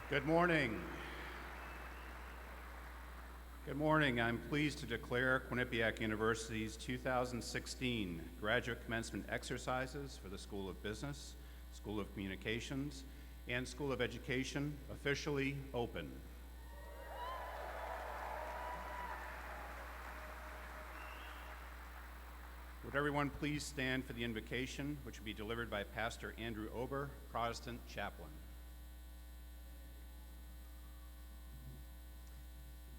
Good morning. Good morning. I'm pleased to declare Quinnipiac University's 2016 graduate commencement exercises for the School of Business, School of Communications, and School of Education officially open. Would everyone please stand for the invocation, which will be delivered by Pastor Andrew Ober, Protestant chaplain.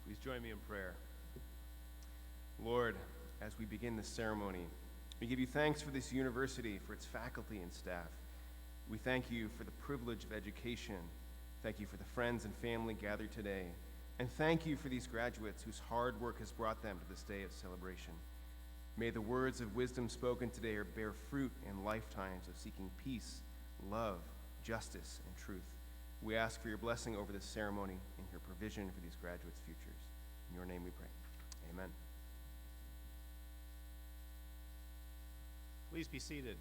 Please join me in prayer. Lord, as we begin this ceremony, we give you thanks for this university, for its faculty and staff. We thank you for the privilege of education. Thank you for the friends and family gathered today. And thank you for these graduates whose hard work has brought them to this day of celebration. May the words of wisdom spoken today bear fruit in lifetimes of seeking peace, love, justice, and truth. We ask for your blessing over this ceremony and your provision for these graduates' futures. In your name we pray. Amen. Please be seated.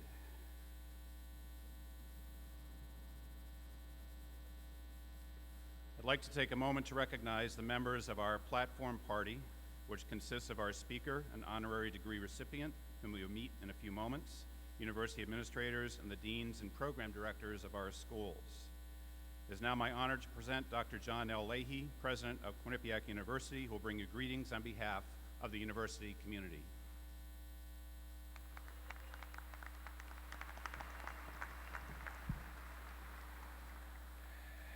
I'd like to take a moment to recognize the members of our platform party, which consists of our speaker, an honorary degree recipient, whom we will meet in a few moments, university administrators, and the deans and program directors of our schools. It is now my honor to present Dr. John L. Leahy, president of Quinnipiac University, who will bring you greetings on behalf of the university community.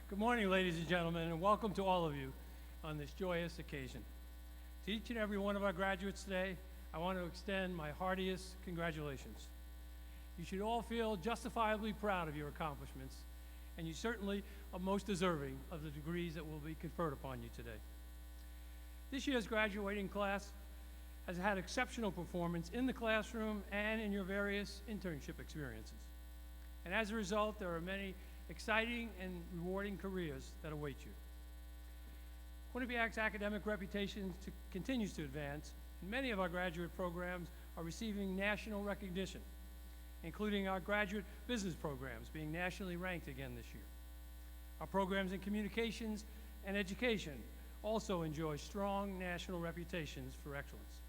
Good morning, ladies and gentlemen, and welcome to all of you on this joyous occasion. To each and every one of our graduates today, I want to extend my heartiest congratulations. You should all feel justifiably proud of your accomplishments, and you certainly are most deserving of the degrees that will be conferred upon you today. This year's graduating class has had exceptional performance in the classroom and in your various internship experiences. And as a result, there are many exciting and rewarding careers that await you. Quinnipiac's academic reputation continues to advance, and many of our graduate programs are receiving national recognition, including our graduate business programs being nationally ranked again this year. Our programs in communications and education also enjoy strong national reputations for excellence.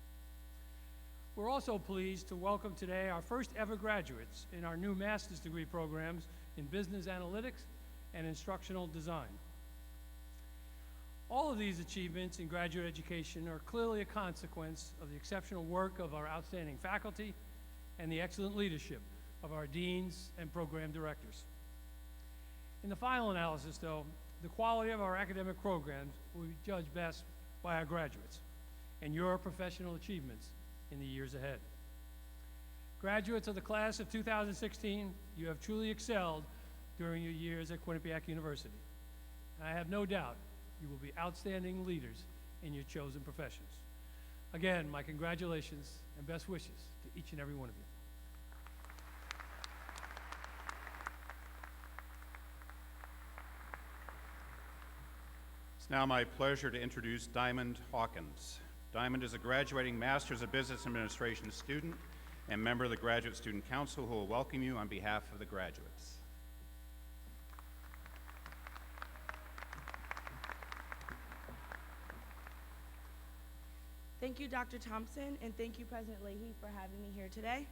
We're also pleased to welcome today our first ever graduates in our new master's degree programs in business analytics and instructional design. All of these achievements in graduate education are clearly a consequence of the exceptional work of our outstanding faculty and the excellent leadership of our deans and program directors. In the final analysis, though, the quality of our academic programs will be judged best by our graduates and your professional achievements in the years ahead. Graduates of the class of 2016, you have truly excelled during your years at Quinnipiac University. And I have no doubt you will be outstanding leaders in your chosen professions. Again, my congratulations and best wishes to each and every one of you. It's now my pleasure to introduce Diamond Hawkins. Diamond is a graduating Master's of Business Administration student and member of the Graduate Student Council, who will welcome you on behalf of the graduates. Thank you, Dr. Thompson, and thank you, President Leahy, for having me here today.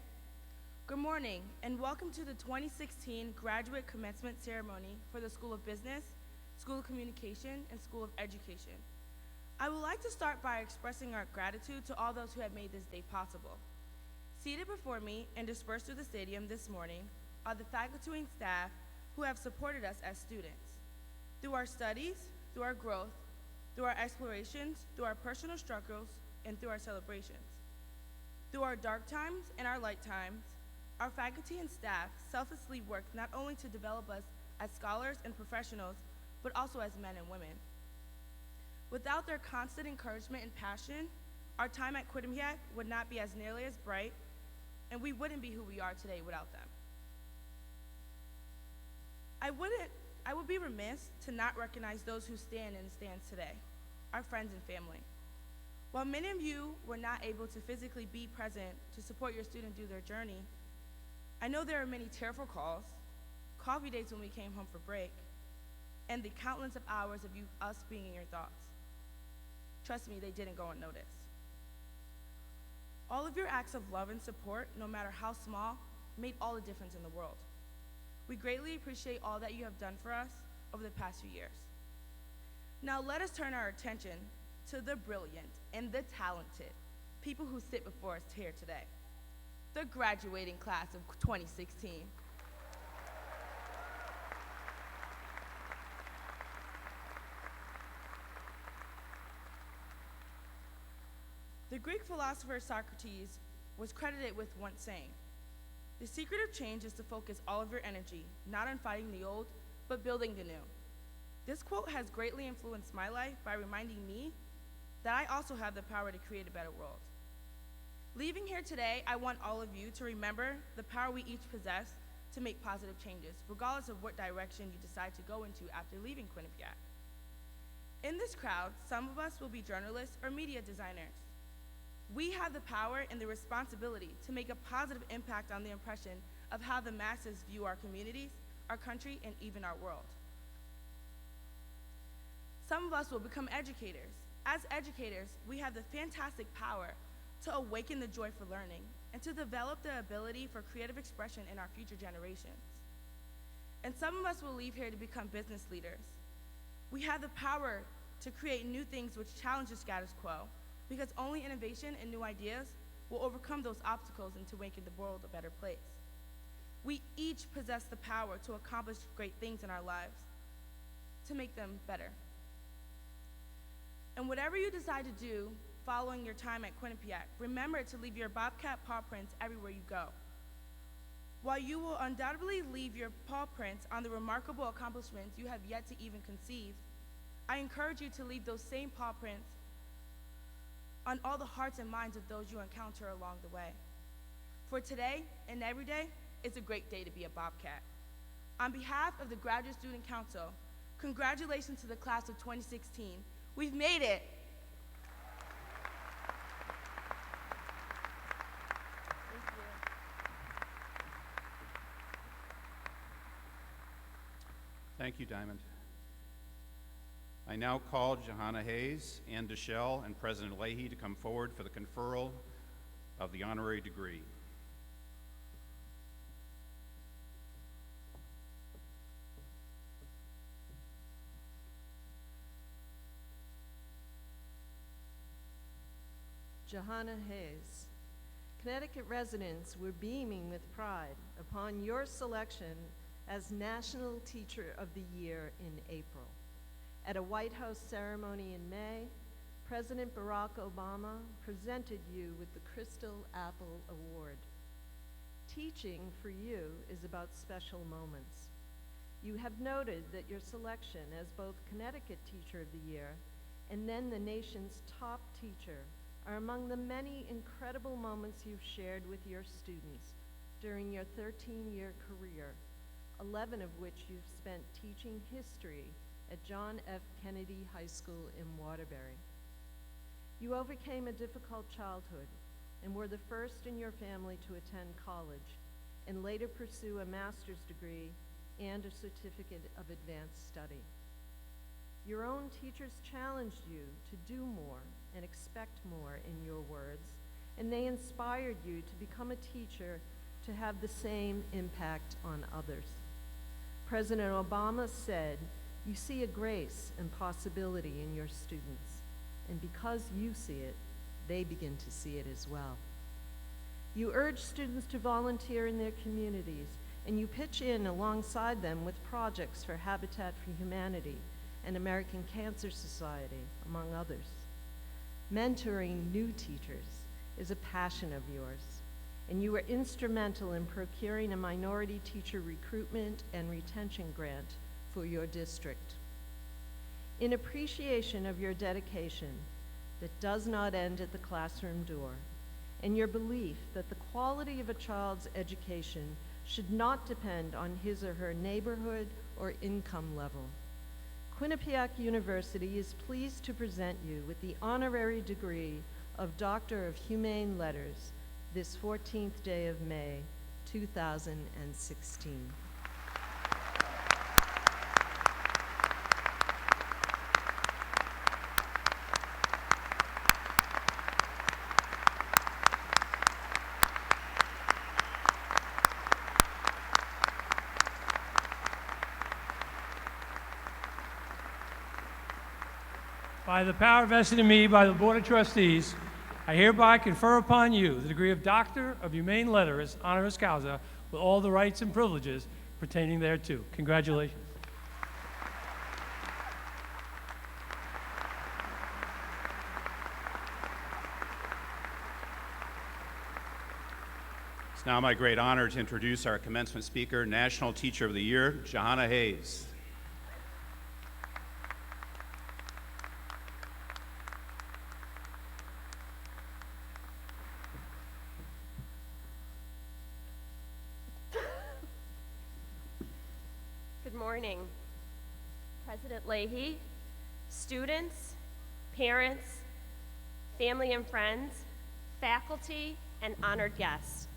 Good morning, and welcome to the 2016 Graduate Commencement Ceremony for the School of Business, School of Communication, and School of Education. I would like to start by expressing our gratitude to all those who have made this day possible. Seated before me and dispersed through the stadium this morning are the faculty and staff who have supported us as students. Through our studies, through our growth, through our explorations, through our personal struggles, and through our celebrations. Through our dark times and our light times, our faculty and staff selflessly worked not only to develop us as scholars and professionals, but also as men and women. Without their constant encouragement and passion, our time at Quinnipiac would not be as nearly as bright, and we wouldn't be who we are today without them. I would be remiss to not recognize those who stand in the stands today, our friends and family. While many of you were not able to physically be present to support your student through their journey, I know there are many tearful calls, coffee dates when we came home for break, and the countless of hours of us being in your thoughts. Trust me, they didn't go unnoticed. All of your acts of love and support, no matter how small, made all the difference in the world. We greatly appreciate all that you have done for us over the past few years. Now let us turn our attention to the brilliant and the talented people who sit before us here today, the graduating class of 2016. The Greek philosopher Socrates was credited with once saying, "The secret of change is to focus all of your energy, not on fighting the old, but building the new." This quote has greatly influenced my life by reminding me that I also have the power to create a better world. Leaving here today, I want all of you to remember the power we each possess to make positive changes, regardless of what direction you decide to go into after leaving Quinnipiac. In this crowd, some of us will be journalists or media designers. We have the power and the responsibility to make a positive impact on the impression of how the masses view our communities, our country, and even our world. Some of us will become educators. As educators, we have the fantastic power to awaken the joy for learning and to develop the ability for creative expression in our future generations. And some of us will leave here to become business leaders. We have the power to create new things which challenge the status quo, because only innovation and new ideas will overcome those obstacles into making the world a better place. We each possess the power to accomplish great things in our lives, to make them better. And whatever you decide to do following your time at Quinnipiac, remember to leave your Bobcat paw prints everywhere you go. While you will undoubtedly leave your paw prints on the remarkable accomplishments you have yet to even conceive, I encourage you to leave those same paw prints on all the hearts and minds of those you encounter along the way. For today and every day, it's a great day to be a Bobcat. On behalf of the Graduate Student Council, congratulations to the class of 2016. We've made it. Thank you. Thank you, Diamond. I now call Johanna Hayes, Ann Deschelle, and President Leahy to come forward for the conferral of the honorary degree. Johanna Hayes. Connecticut residents were beaming with pride upon your selection as National Teacher of the Year in April. At a White House ceremony in May, President Barack Obama presented you with the Crystal Apple Award. Teaching for you is about special moments. You have noted that your selection as both Connecticut Teacher of the Year and then the nation's top teacher are among the many incredible moments you've shared with your students during your 13-year career, 11 of which you've spent teaching history at John F. Kennedy High School in Waterbury. You overcame a difficult childhood and were the first in your family to attend college and later pursue a master's degree and a certificate of advanced study. Your own teachers challenged you to do more and expect more, in your words, and they inspired you to become a teacher to have the same impact on others. President Obama said, "You see a grace and possibility in your students, and because you see it, they begin to see it as well." You urge students to volunteer in their communities, and you pitch in alongside them with projects for Habitat for Humanity and American Cancer Society, among others. Mentoring new teachers is a passion of yours, and you were instrumental in procuring a minority teacher recruitment and retention grant for your district. In appreciation of your dedication that does not end at the classroom door, and your belief that the quality of a child's education should not depend on his or her neighborhood or income level, Quinnipiac University is pleased to present you with the honorary degree of Doctor of Humane Letters this 14th day of May, 2016. By the power vested in me by the Board of Trustees, I hereby confer upon you the degree of Doctor of Humane Letters, honoris causa, with all the rights and privileges pertaining thereto. Congratulations. It's now my great honor to introduce our commencement speaker, National Teacher of the Year, Johanna Hayes. Good morning, President Leahy, students, parents, family and friends, faculty, and honored guests.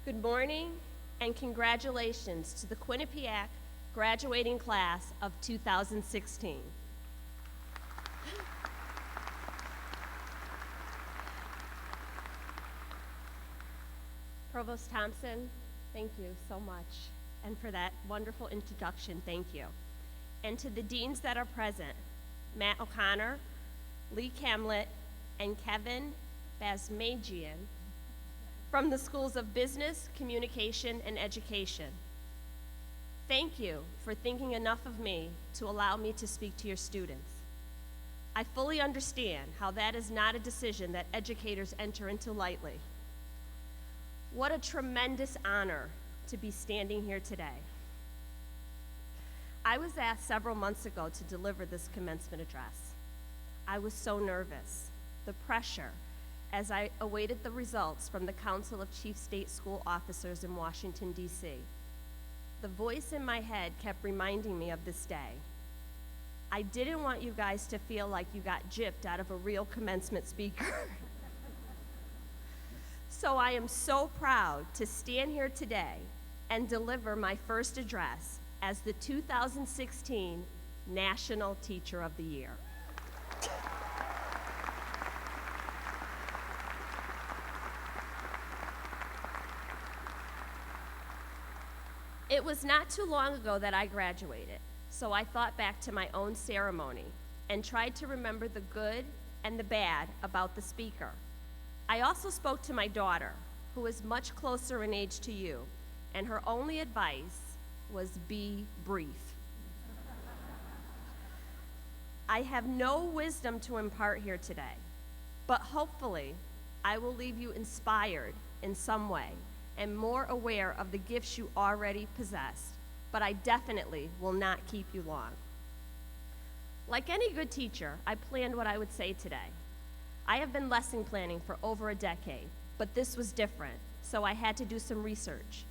Good morning and congratulations to the Quinnipiac graduating class of 2016. Provost Thompson, thank you so much. And for that wonderful introduction, thank you. And to the deans that are present, Matt O'Connor, Lee Camlett, and Kevin Basmagian from the Schools of Business, Communication, and Education. Thank you for thinking enough of me to allow me to speak to your students. I fully understand how that is not a decision that educators enter into lightly. What a tremendous honor to be standing here today. I was asked several months ago to deliver this commencement address. I was so nervous, the pressure, as I awaited the results from the Council of Chief State School Officers in Washington, D.C. The voice in my head kept reminding me of this day. I didn't want you guys to feel like you got gypped out of a real commencement speaker. So I am so proud to stand here today and deliver my first address as the 2016 National Teacher of the Year. It was not too long ago that I graduated, so I thought back to my own ceremony and tried to remember the good and the bad about the speaker. I also spoke to my daughter, who is much closer in age to you, and her only advice was be brief. I have no wisdom to impart here today, but hopefully I will leave you inspired in some way and more aware of the gifts you already possess, but I definitely will not keep you long. Like any good teacher, I planned what I would say today. I have been lesson planning for over a decade, but this was different, so I had to do some research.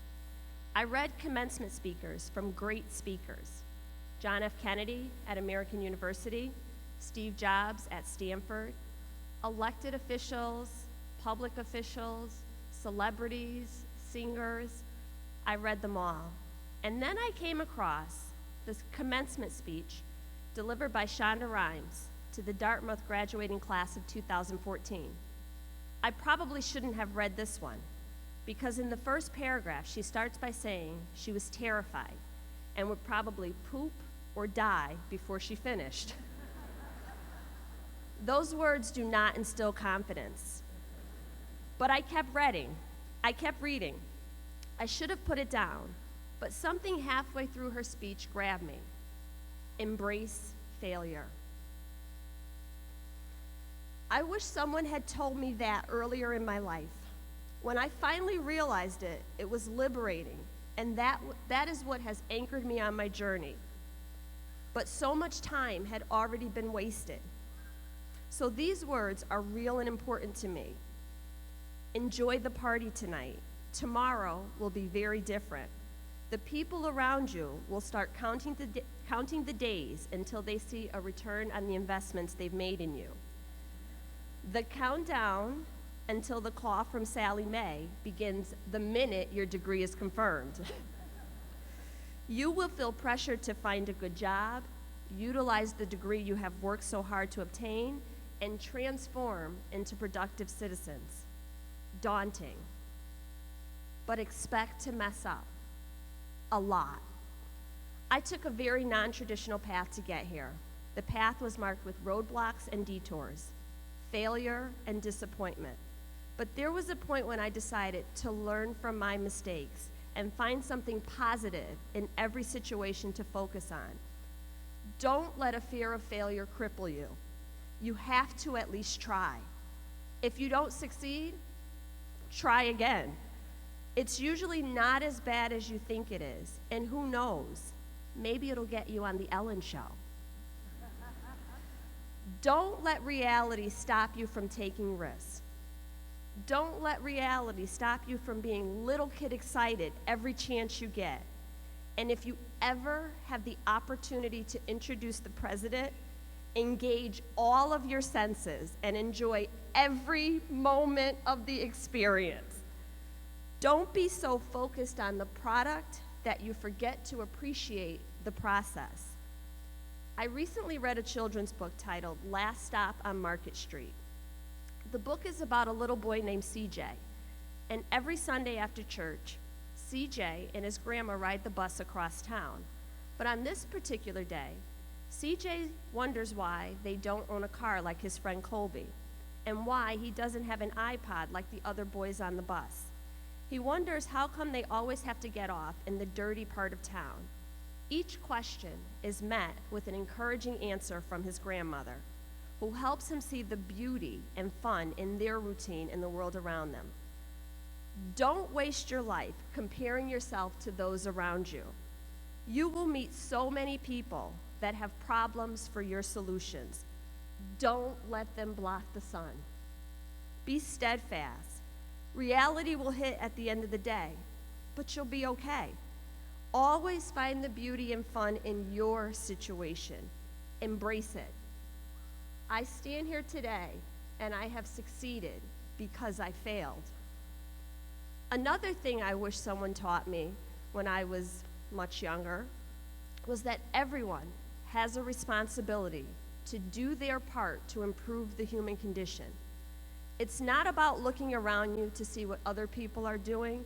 I read commencement speakers from great speakers: John F. Kennedy at American University, Steve Jobs at Stanford, elected officials, public officials, celebrities, singers. I read them all. And then I came across this commencement speech delivered by Shonda Rhimes to the Dartmouth graduating class of 2014. I probably shouldn't have read this one, because in the first paragraph, she starts by saying she was terrified and would probably poop or die before she finished. Those words do not instill confidence. But I kept reading. I kept reading. I should have put it down, but something halfway through her speech grabbed me. Embrace failure. I wish someone had told me that earlier in my life. When I finally realized it, it was liberating, and that is what has anchored me on my journey. But so much time had already been wasted. So these words are real and important to me. Enjoy the party tonight. Tomorrow will be very different. The people around you will start counting the days until they see a return on the investments they've made in you. The countdown until the call from Sally Mae begins the minute your degree is confirmed. You will feel pressure to find a good job, utilize the degree you have worked so hard to obtain, and transform into productive citizens. Daunting. But expect to mess up. A lot. I took a very non-traditional path to get here. the path was marked with roadblocks and detours, failure and disappointment. But there was a point when I decided to learn from my mistakes and find something positive in every situation to focus on. Don't let a fear of failure cripple you. You have to at least try. If you don't succeed, try again. It's usually not as bad as you think it is, and who knows, maybe it'll get you on the Ellen Show. Don't let reality stop you from taking risks. Don't let reality stop you from being little kid excited every chance you get. And if you ever have the opportunity to introduce the president, engage all of your senses and enjoy every moment of the experience. Don't be so focused on the product that you forget to appreciate the process. I recently read a children's book titled Last Stop on Market Street. The book is about a little boy named CJ, and every Sunday after church, CJ and his grandma ride the bus across town. But on this particular day, CJ wonders why they don't own a car like his friend Colby, and why he doesn't have an iPod like the other boys on the bus. He wonders how come they always have to get off in the dirty part of town. Each question is met with an encouraging answer from his grandmother, who helps him see the beauty and fun in their routine in the world around them. Don't waste your life comparing yourself to those around you. You will meet so many people that have problems for your solutions. Don't let them block the sun. Be steadfast. Reality will hit at the end of the day, but you'll be okay. Always find the beauty and fun in your situation. Embrace it. I stand here today and I have succeeded because I failed. Another thing I wish someone taught me when I was much younger was that everyone has a responsibility to do their part to improve the human condition. It's not about looking around you to see what other people are doing,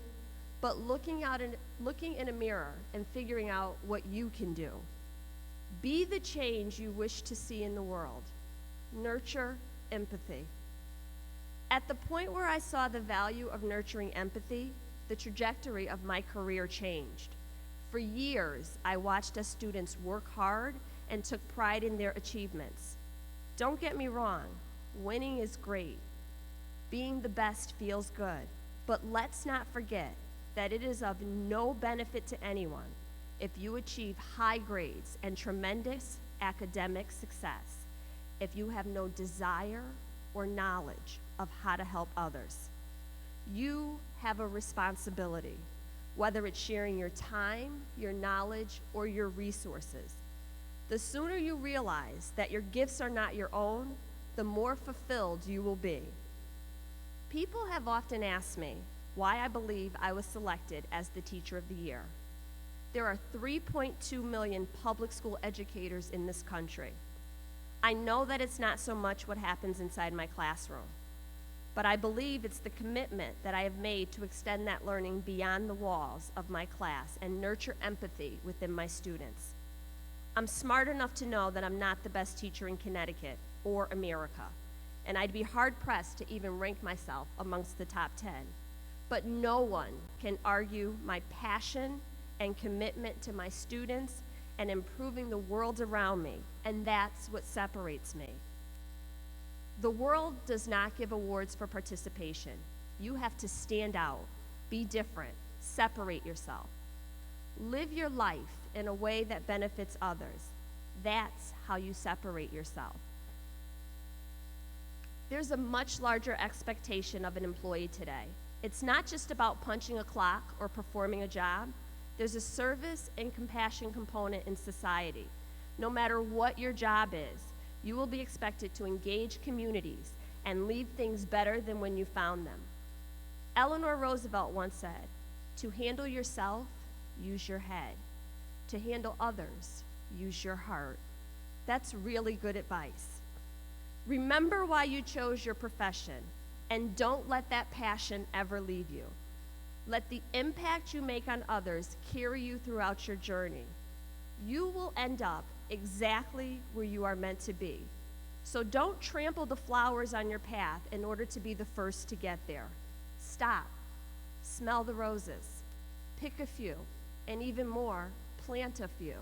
but looking in a mirror and figuring out what you can do. Be the change you wish to see in the world. Nurture empathy. At the point where I saw the value of nurturing empathy, the trajectory of my career changed. For years, I watched us students work hard and took pride in their achievements. Don't get me wrong, winning is great. Being the best feels good, but let's not forget that it is of no benefit to anyone if you achieve high grades and tremendous academic success if you have no desire or knowledge of how to help others. You have a responsibility, whether it's sharing your time, your knowledge, or your resources. The sooner you realize that your gifts are not your own, the more fulfilled you will be. People have often asked me why I believe I was selected as the Teacher of the Year. There are 3.2 million public school educators in this country. I know that it's not so much what happens inside my classroom, but I believe it's the commitment that I have made to extend that learning beyond the walls of my class and nurture empathy within my students. I'm smart enough to know that I'm not the best teacher in Connecticut or America, and I'd be hard-pressed to even rank myself amongst the top 10. But no one can argue my passion and commitment to my students and improving the world around me, and that's what separates me. The world does not give awards for participation. You have to stand out, be different, separate yourself. Live your life in a way that benefits others. That's how you separate yourself. There's a much larger expectation of an employee today. It's not just about punching a clock or performing a job. There's a service and compassion component in society. No matter what your job is, you will be expected to engage communities and leave things better than when you found them. Eleanor Roosevelt once said, "To handle yourself, use your head. To handle others, use your heart." That's really good advice. Remember why you chose your profession, and don't let that passion ever leave you. Let the impact you make on others carry you throughout your journey. You will end up exactly where you are meant to be. So don't trample the flowers on your path in order to be the first to get there. Stop, smell the roses, pick a few, and even more, plant a few.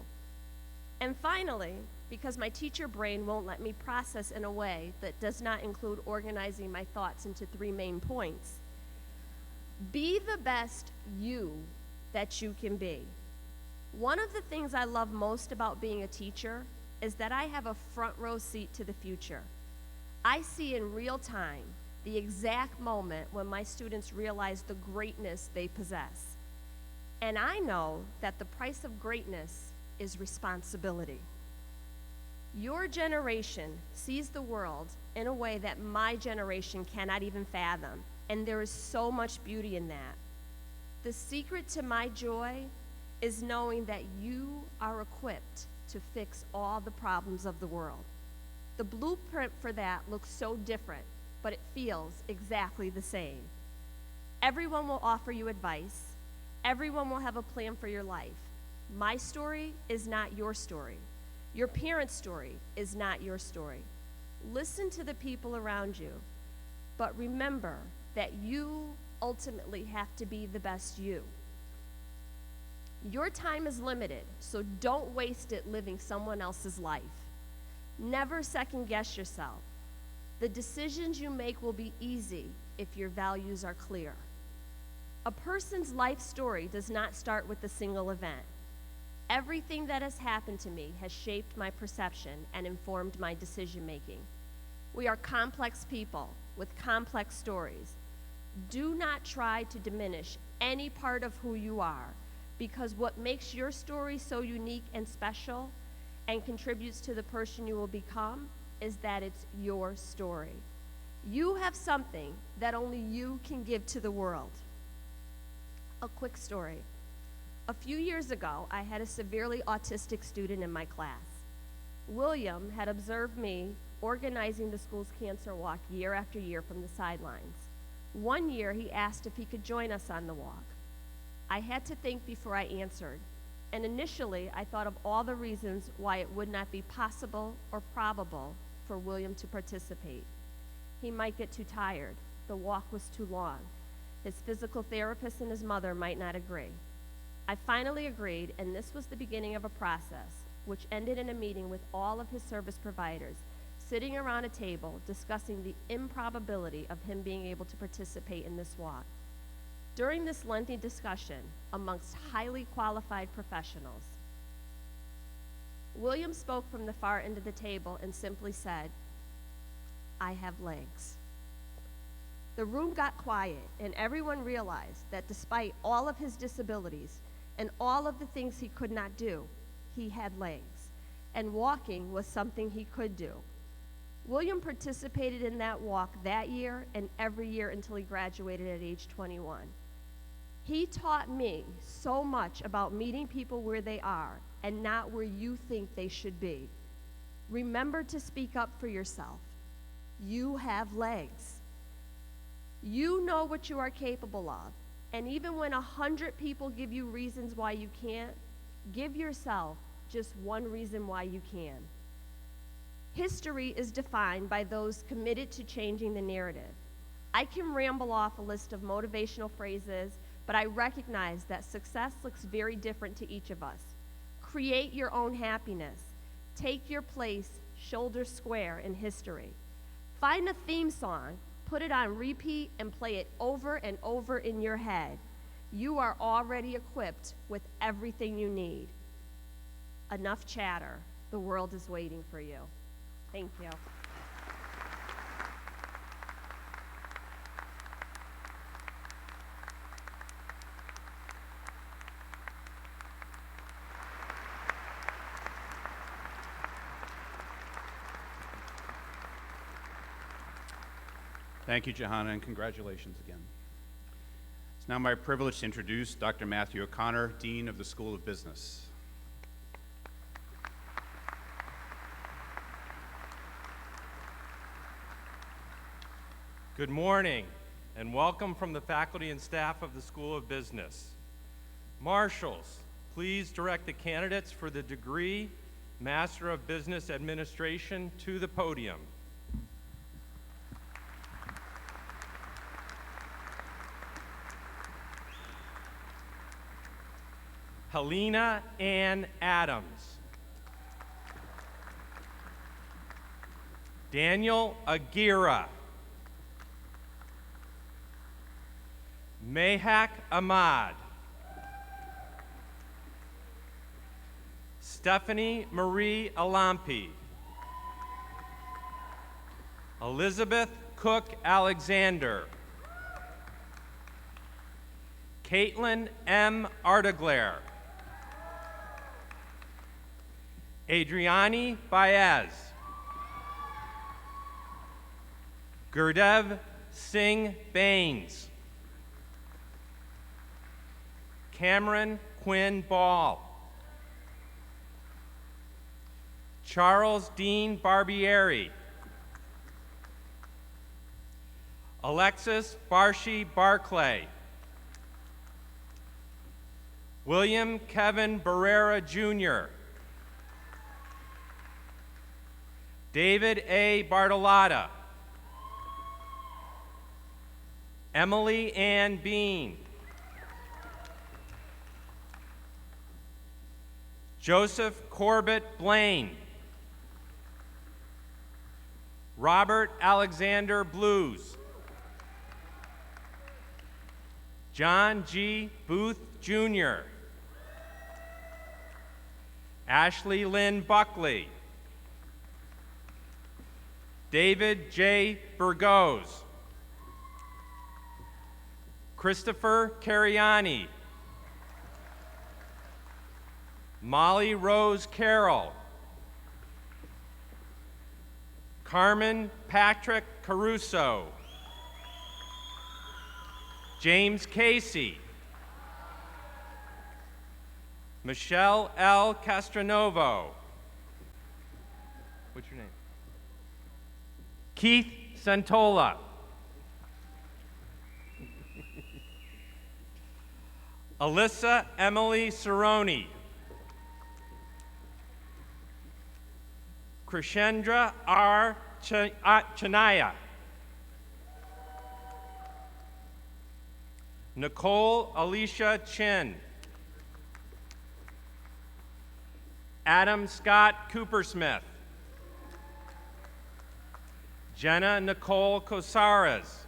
And finally, because my teacher brain won't let me process in a way that does not include organizing my thoughts into 3 main points, be the best you that you can be. One of the things I love most about being a teacher is that I have a front row seat to the future. I see in real time the exact moment when my students realize the greatness they possess. And I know that the price of greatness is responsibility. Your generation sees the world in a way that my generation cannot even fathom, and there is so much beauty in that. The secret to my joy is knowing that you are equipped to fix all the problems of the world. The blueprint for that looks so different, but it feels exactly the same. Everyone will offer you advice. Everyone will have a plan for your life. My story is not your story. Your parents' story is not your story. Listen to the people around you, but remember that you ultimately have to be the best you. Your time is limited, so don't waste it living someone else's life. Never second guess yourself. The decisions you make will be easy if your values are clear. A person's life story does not start with a single event. Everything that has happened to me has shaped my perception and informed my decision making. We are complex people with complex stories. Do not try to diminish any part of who you are, because what makes your story so unique and special and contributes to the person you will become is that it's your story. You have something that only you can give to the world. A quick story. A few years ago, I had a severely autistic student in my class. William had observed me organizing the school's cancer walk year after year from the sidelines. One year, he asked if he could join us on the walk. I had to think before I answered, and initially I thought of all the reasons why it would not be possible or probable for William to participate. He might get too tired, the walk was too long, his physical therapist and his mother might not agree. I finally agreed, and this was the beginning of a process, which ended in a meeting with all of his service providers, sitting around a table discussing the improbability of him being able to participate in this walk. During this lengthy discussion amongst highly qualified professionals, William spoke from the far end of the table and simply said, "I have legs." The room got quiet, and everyone realized that despite all of his disabilities and all of the things he could not do, he had legs, and walking was something he could do. William participated in that walk that year and every year until he graduated at age 21. He taught me so much about meeting people where they are and not where you think they should be. Remember to speak up for yourself. You have legs. You know what you are capable of, and even when 100 people give you reasons why you can't, give yourself just one reason why you can. History is defined by those committed to changing the narrative. I can ramble off a list of motivational phrases, but I recognize that success looks very different to each of us. Create your own happiness. Take your place shoulder square in history. Find a theme song, put it on repeat, and play it over and over in your head. You are already equipped with everything you need. Enough chatter. The world is waiting for you. Thank you. Thank you, Johanna, and congratulations again. It's now my privilege to introduce Dr. Matthew O'Connor, Dean of the School of Business. Good morning, and welcome from the faculty and staff of the School of Business. Marshals, please direct the candidates for the degree Master of Business Administration, to the podium. Helena Ann Adams. Daniel Aguirre. Mehak Ahmad. Stephanie Marie Alampi. Elizabeth Cook Alexander. Caitlin M. Arteglaire. Adriani Baez. Gurdev Singh Baines. Cameron Quinn Ball. Charles Dean Barbieri. Alexis Barshi Barclay. William Kevin Barrera Jr. David A. Bartolotta. Emily Ann Bean. Joseph Corbett Blaine. Robert Alexander Blues. John G. Booth Jr. Ashley Lynn Buckley. David J. Burgos. Christopher Cariani. Molly Rose Carroll. Carmen Patrick Caruso. James Casey. Michelle L. Castranovo. What's your name? Keith Santola. Alyssa Emily Cerrone. Krishendra R. Chanaya. Nicole Alicia Chin. Adam Scott Coopersmith. Jenna Nicole Cosares.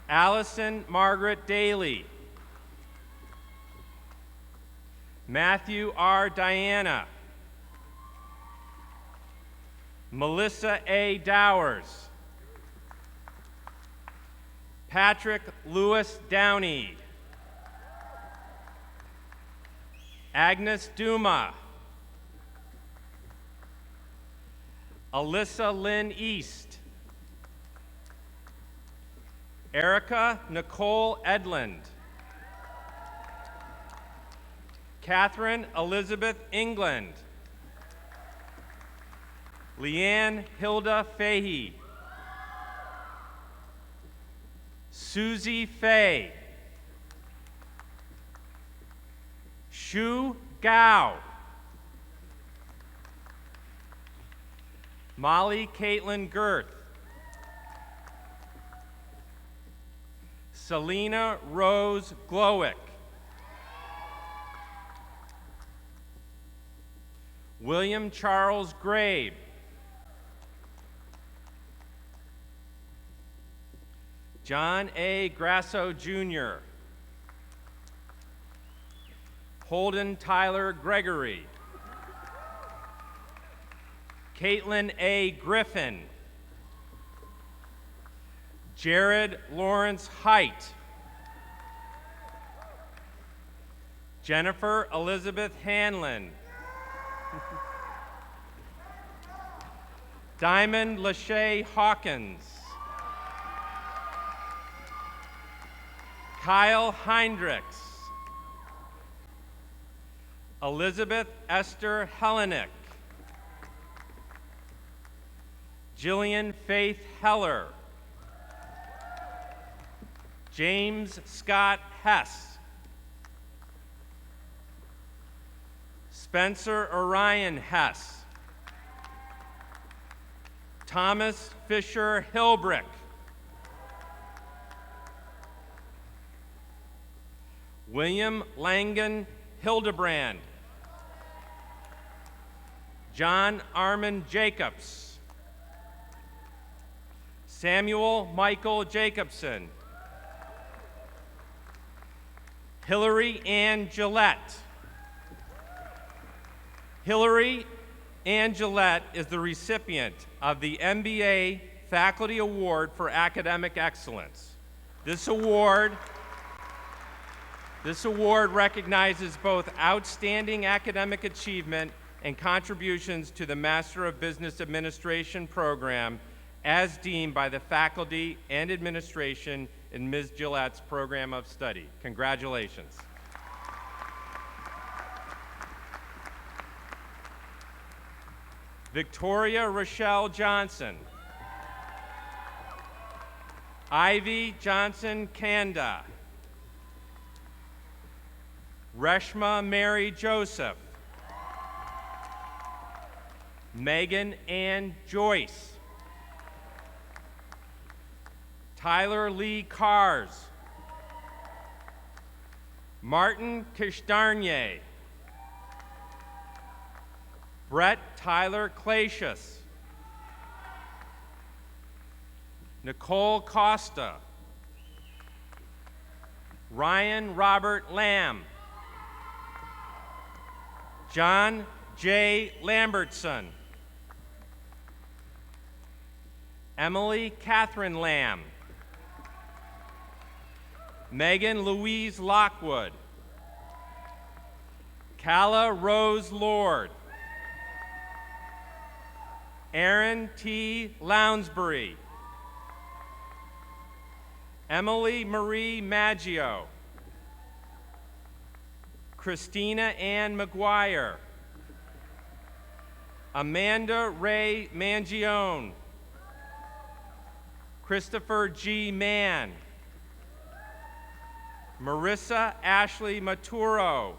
Allison Margaret Daly. Matthew R. Diana. Melissa A. Dowers. Patrick Lewis Downey. Agnes Duma. Alyssa Lynn East. Erica Nicole Edland. Catherine Elizabeth England. Leanne Hilda Fahey. Susie Fay. Shu Gao. Molly Caitlin Girth. Selena Rose Glowick. William Charles Grabe. John A. Grasso Jr. Holden Tyler Gregory. Caitlin A. Griffin. Jared Lawrence Height. Jennifer Elizabeth Hanlon. Diamond Lachey Hawkins. Kyle Heinrichs. Elizabeth Esther Hellenick. Jillian Faith Heller. James Scott Hess. Spencer Orion Hess. Thomas Fisher Hilbrick. William Langan Hildebrand. John Armand Jacobs. Samuel Michael Jacobson. Hillary Ann Gillette. Hillary Ann Gillette is the recipient of the MBA Faculty Award for Academic Excellence. This award recognizes both outstanding academic achievement and contributions to the Master of Business Administration program as deemed by the faculty and administration in Ms. Gillette's program of study. Congratulations. Victoria Rochelle Johnson. Ivy Johnson Kanda. Reshma Mary Joseph. Megan Ann Joyce. Tyler Lee Cars. Martin Kishdarnier. Brett Tyler Clacius. Nicole Costa. Ryan Robert Lamb. John J. Lambertson. Emily Catherine Lamb. Megan Louise Lockwood. Calla Rose Lord. Aaron T. Lounsbury. Emily Marie Maggio. Christina Ann McGuire. Amanda Ray Mangione. Christopher G. Mann. Marissa Ashley Maturo.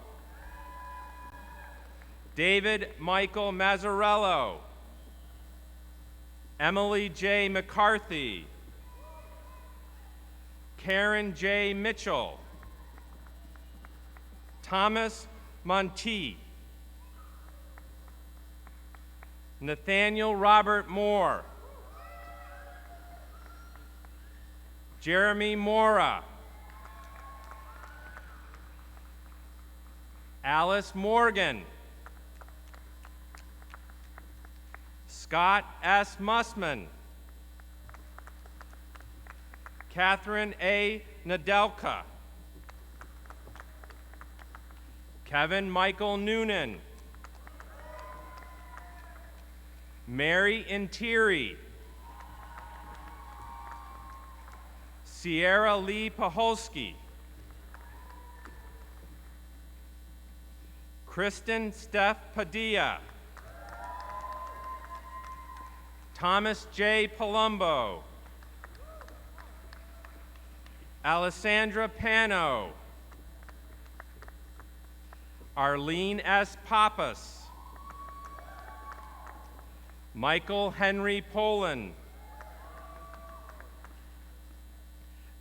David Michael Mazzarello. Emily J. McCarthy. Karen J. Mitchell. Thomas Monteith. Nathaniel Robert Moore. Jeremy Mora. Alice Morgan. Scott S. Mussman. Catherine A. Nadelka. Kevin Michael Noonan. Mary Intieri. Sierra Lee Paholski. Kristen Steph Padilla. Thomas J. Palumbo. Alessandra Pano. Arlene S. Pappas. Michael Henry Poland.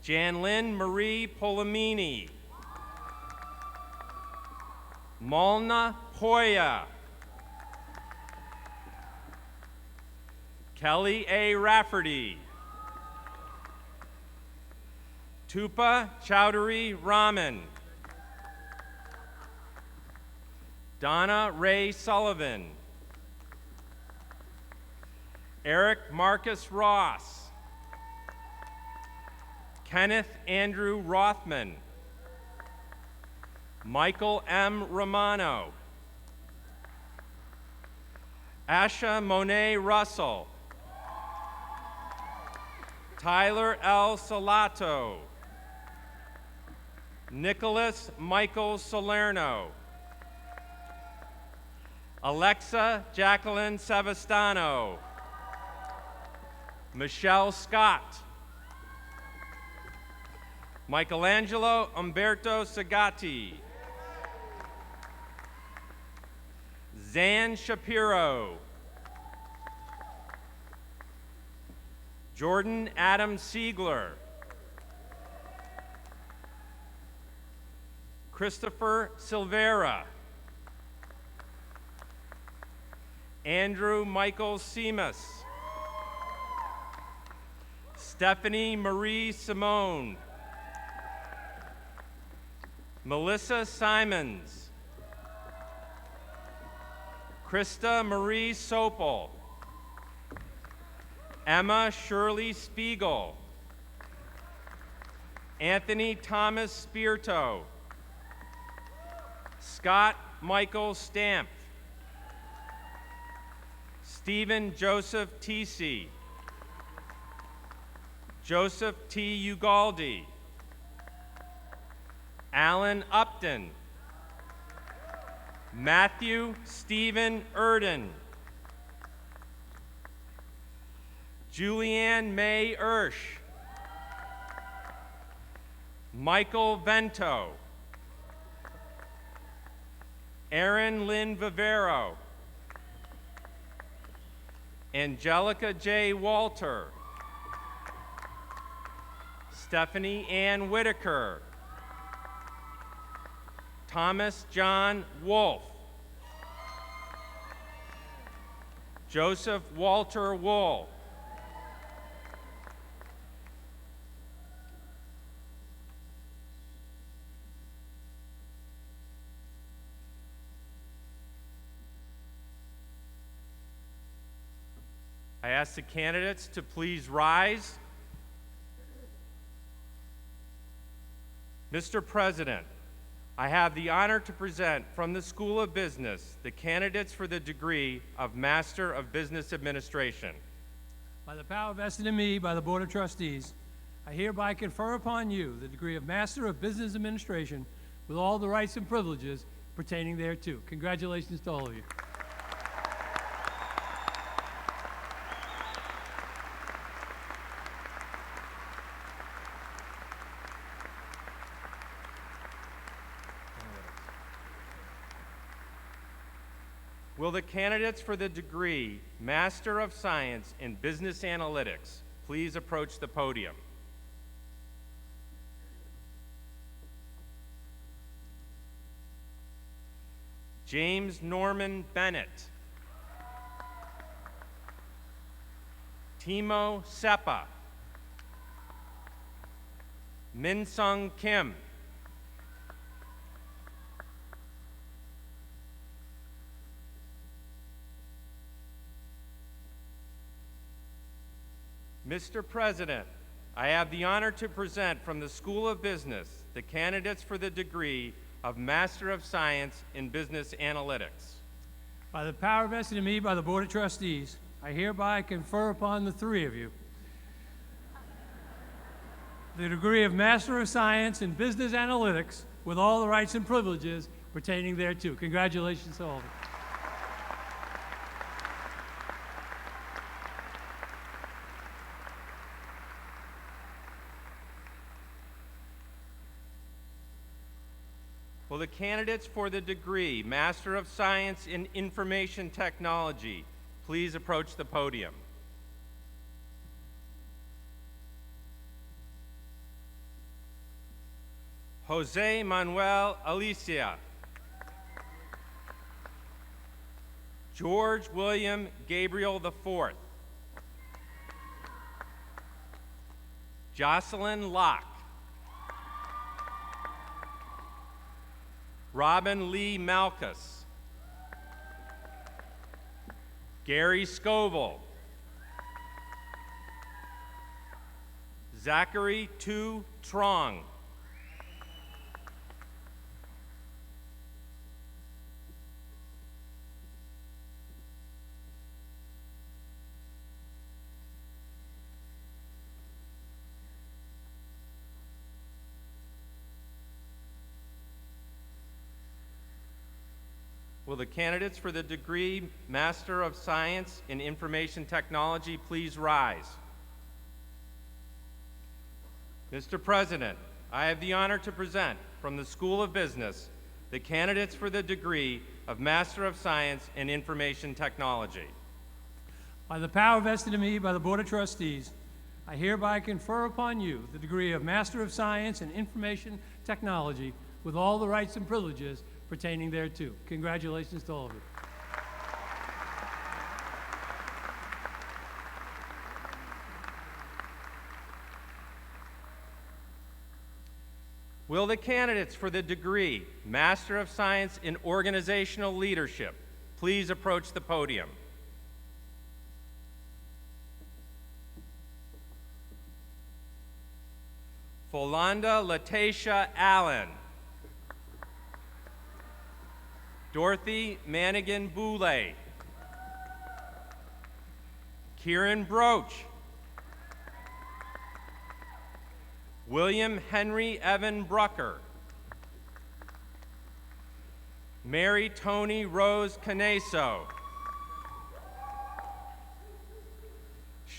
Janlyn Marie Polamini. Malna Poya. Kelly A. Rafferty. Tupa Chowdhury Raman. Donna Ray Sullivan. Eric Marcus Ross. Kenneth Andrew Rothman. Michael M. Romano. Asha Monet Russell. Tyler L. Salato. Nicholas Michael Salerno. Alexa Jacqueline Savastano. Michelle Scott. Michelangelo Umberto Sagatti. Zan Shapiro. Jordan Adam Siegler. Christopher Silvera. Andrew Michael Seamus. Stephanie Marie Simone. Melissa Simons. Krista Marie Sopel. Emma Shirley Spiegel. Anthony Thomas Spirito. Scott Michael Stamp. Stephen Joseph Tisi. Joseph T. Ugaldi. Alan Upton. Matthew Stephen Erden. Julianne May Ersch. Michael Vento. Erin Lynn Vivero. Angelica J. Walter. Stephanie Ann Whitaker. Thomas John Wolf. Joseph Walter Wool. I ask the candidates to please rise. Mr. President, I have the honor to present from the School of Business the candidates for the degree of Master of Business Administration. By the power vested in me by the Board of Trustees, I hereby confer upon you the degree of Master of Business Administration with all the rights and privileges pertaining thereto. Congratulations to all of you. Will the candidates for the degree Master of Science in Business Analytics please approach the podium? James Norman Bennett. Timo Seppa. Min Sung Kim. Mr. President, I have the honor to present from the School of Business the candidates for the degree of Master of Science in Business Analytics. By the power vested in me by the Board of Trustees, I hereby confer upon the three of you the degree of Master of Science in Business Analytics with all the rights and privileges pertaining thereto. Congratulations to all of you. Will the candidates for the degree Master of Science in Information Technology please approach the podium? Jose Manuel Alicia. George William Gabriel IV. Jocelyn Locke. Robin Lee Malkus. Gary Scoville. Zachary Tu Trong. Will the candidates for the degree Master of Science in Information Technology please rise? Mr. President, I have the honor to present from the School of Business the candidates for the degree of Master of Science in Information Technology. By the power vested in me by the Board of Trustees, I hereby confer upon you the degree of Master of Science in Information Technology with all the rights and privileges pertaining thereto. Congratulations to all of you. Will the candidates for the degree Master of Science in Organizational Leadership please approach the podium? Folanda Latacia Allen. Dorothy Manigan Boulay. Kieran Broach. William Henry Evan Brucker. Mary Tony Rose Caneso.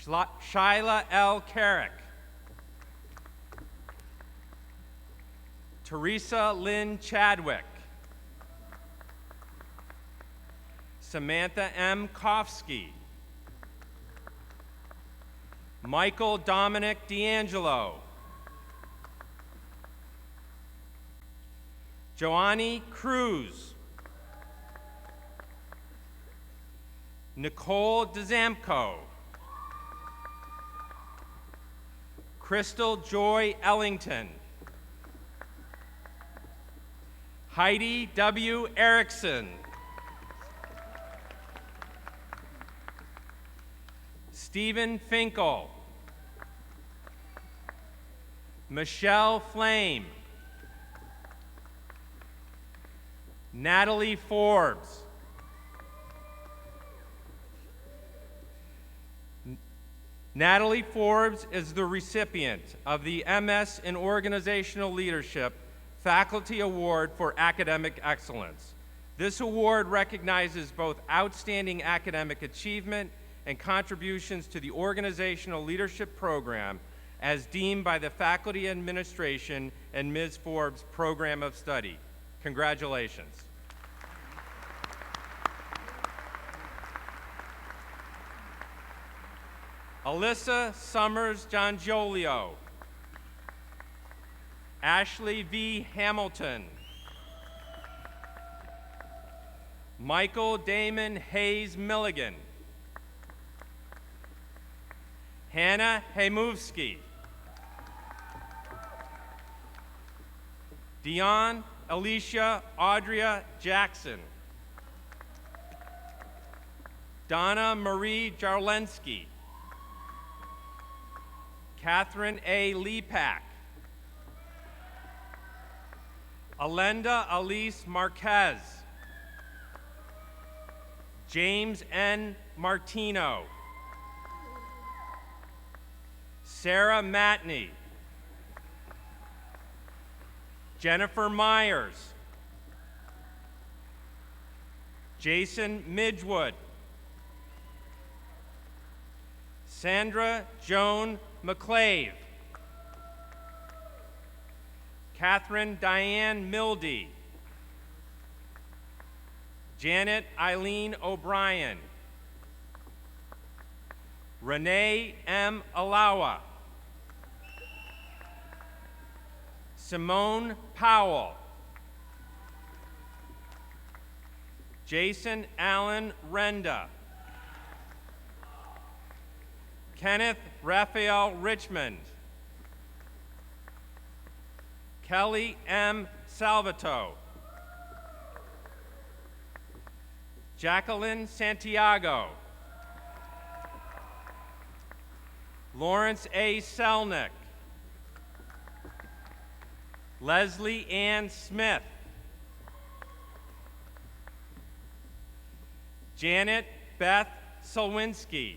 Shyla L. Carrick. Teresa Lynn Chadwick. Samantha M. Kofsky. Michael Dominic D'Angelo. Joanny Cruz. Nicole DeZamko. Crystal Joy Ellington. Heidi W. Erickson. Stephen Finkel. Michelle Flame. Natalie Forbes. Natalie Forbes is the recipient of the MS in Organizational Leadership Faculty Award for Academic Excellence. This award recognizes both outstanding academic achievement and contributions to the organizational leadership program as deemed by the faculty administration and Ms. Forbes' program of study. Congratulations. Alyssa Summers Giangiolio. Ashley V. Hamilton. Michael Damon Hayes Milligan. Hannah Hemovsky. Dion Alicia Audria Jackson. Donna Marie Jarlensky. Catherine A. Lepak. Alenda Elise Marquez. James N. Martino. Sarah Matney. Jennifer Myers. Jason Midgewood. Sandra Joan McClave. Catherine Diane Mildy. Janet Eileen O'Brien. Renee M. Alawa. Simone Powell. Jason Allen Renda. Kenneth Raphael Richmond. Kelly M. Salvato. Jacqueline Santiago. Lawrence A. Selnick. Leslie Ann Smith. Janet Beth Solwinski.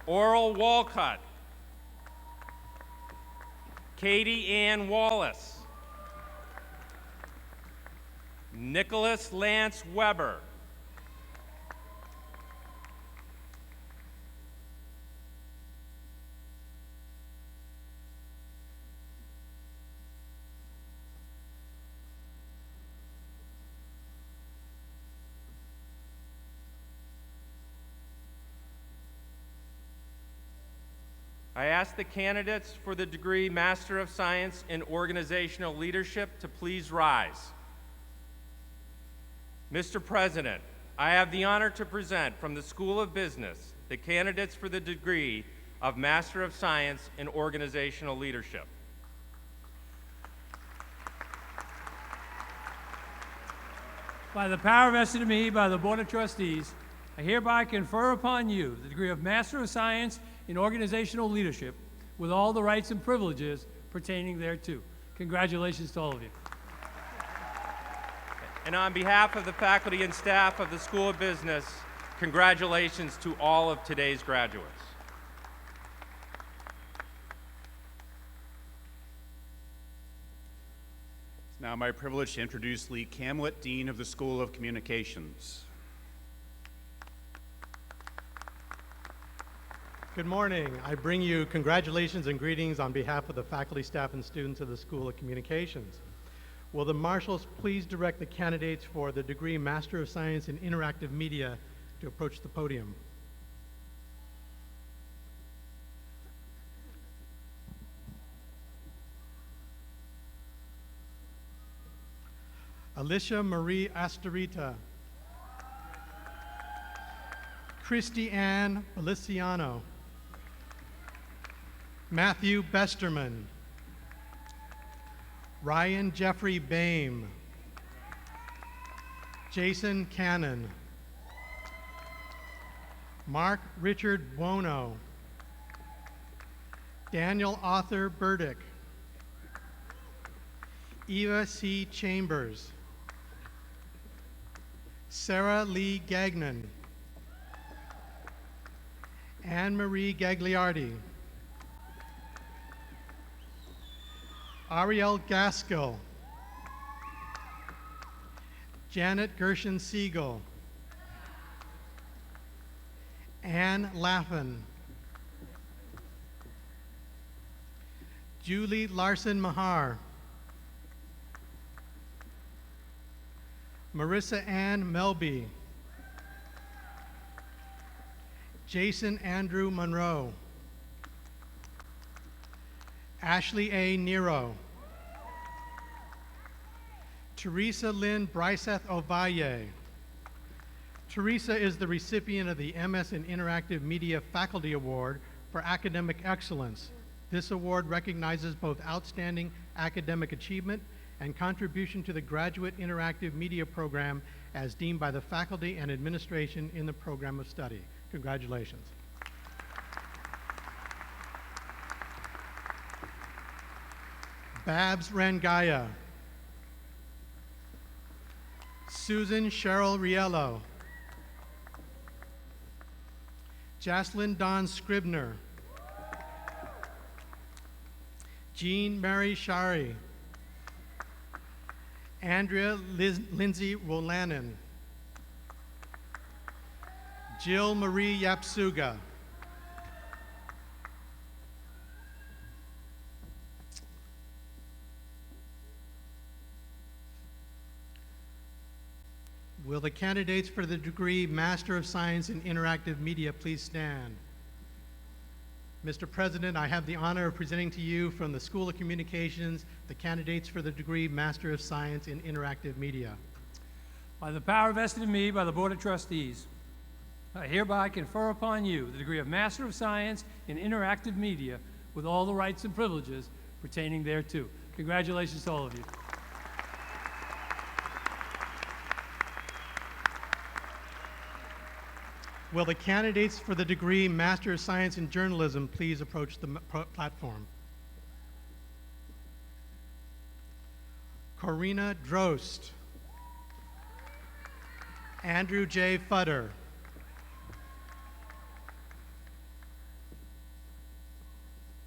Oral Walcott. Katie Ann Wallace. Nicholas Lance Weber. I ask the candidates for the degree Master of Science in Organizational Leadership to please rise. Mr. President, I have the honor to present from the School of Business the candidates for the degree of Master of Science in Organizational Leadership. By the power vested in me by the Board of Trustees, I hereby confer upon you the degree of Master of Science in Organizational Leadership with all the rights and privileges pertaining thereto. Congratulations to all of you. And on behalf of the faculty and staff of the School of Business, congratulations to all of today's graduates. It's now my privilege to introduce Lee Camlett, Dean of the School of Communications. Good morning. I bring you congratulations and greetings on behalf of the faculty, staff, and students of the School of Communications. Will the marshals please direct the candidates for the degree Master of Science in Interactive Media to approach the podium? Alicia Marie Astorita. Christy Ann Feliciano. Matthew Besterman. Ryan Jeffrey Boehm. Jason Cannon. Mark Richard Buono. Daniel Arthur Burdick. Eva C. Chambers. Sarah Lee Gagnon. Anne Marie Gagliardi. Ariel Gaskell. Janet Gershon Siegel. Anne Laffin. Julie Larson Mahar. Marissa Ann Melby. Jason Andrew Monroe. Ashley A. Nero. Teresa Lynn Bryseth Ovalle. Teresa is the recipient of the MS in Interactive Media Faculty Award for Academic Excellence. This award recognizes both outstanding academic achievement and contribution to the Graduate Interactive Media Program as deemed by the faculty and administration in the program of study. Congratulations. Babs Rangaya. Susan Cheryl Riello. Jaslyn Dawn Scribner. Jean Mary Shari. Andrea Lindsay Wolanin. Jill Marie Yapsuga. Will the candidates for the degree Master of Science in Interactive Media please stand? Mr. President, I have the honor of presenting to you from the School of Communications the candidates for the degree Master of Science in Interactive Media. By the power vested in me by the Board of Trustees, I hereby confer upon you the degree of Master of Science in Interactive Media with all the rights and privileges pertaining thereto. Congratulations to all of you. Will the candidates for the degree Master of Science in Journalism please approach the platform? Corina Drost. Andrew J. Futter.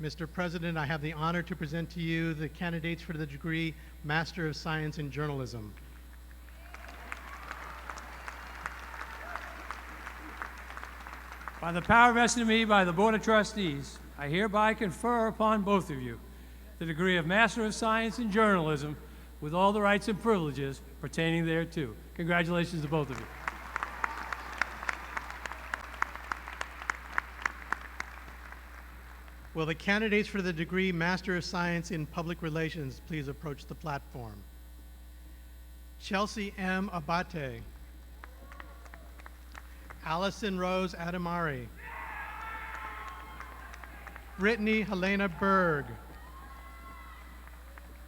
Mr. President, I have the honor to present to you the candidates for the degree Master of Science in Journalism. By the power vested in me by the Board of Trustees, I hereby confer upon both of you the degree of Master of Science in Journalism with all the rights and privileges pertaining thereto. Congratulations to both of you. Will the candidates for the degree Master of Science in Public Relations please approach the platform? Chelsea M. Abate. Allison Rose Adamari. Brittany Helena Berg.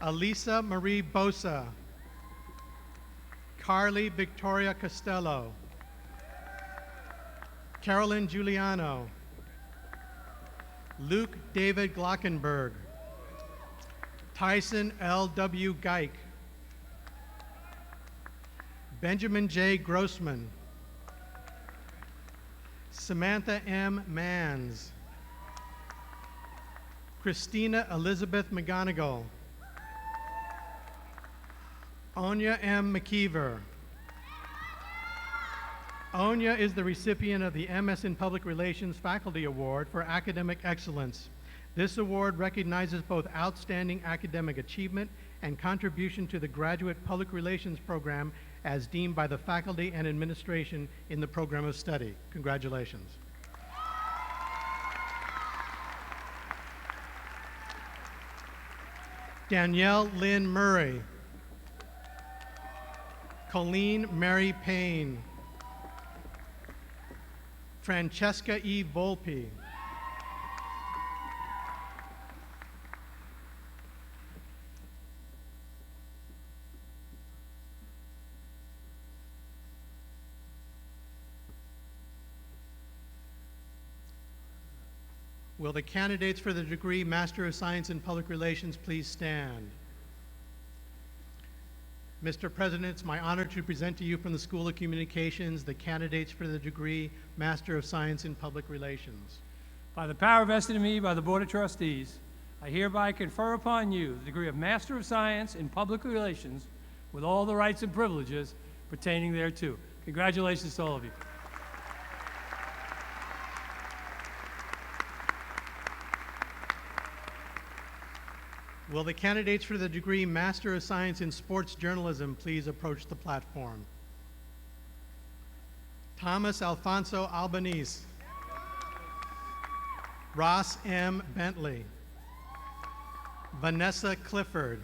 Elisa Marie Bosa. Carly Victoria Costello. Carolyn Giuliano. Luke David Glockenberg. Tyson L.W. Geik. Benjamin J. Grossman. Samantha M. Manns. Christina Elizabeth McGonigal. Onya M. McKeever. Onya is the recipient of the MS in Public Relations Faculty Award for Academic Excellence. This award recognizes both outstanding academic achievement and contribution to the graduate public relations program as deemed by the faculty and administration in the program of study. Congratulations. Danielle Lynn Murray. Colleen Mary Payne. Francesca E. Volpe. Will the candidates for the degree Master of Science in Public Relations please stand? Mr. President, it's my honor to present to you from the School of Communications the candidates for the degree Master of Science in Public Relations. By the power vested in me by the Board of Trustees, I hereby confer upon you the degree of Master of Science in Public Relations with all the rights and privileges pertaining thereto. Congratulations to all of you. Will the candidates for the degree Master of Science in Sports Journalism please approach the platform? Thomas Alfonso Albanese. Ross M. Bentley. Vanessa Clifford.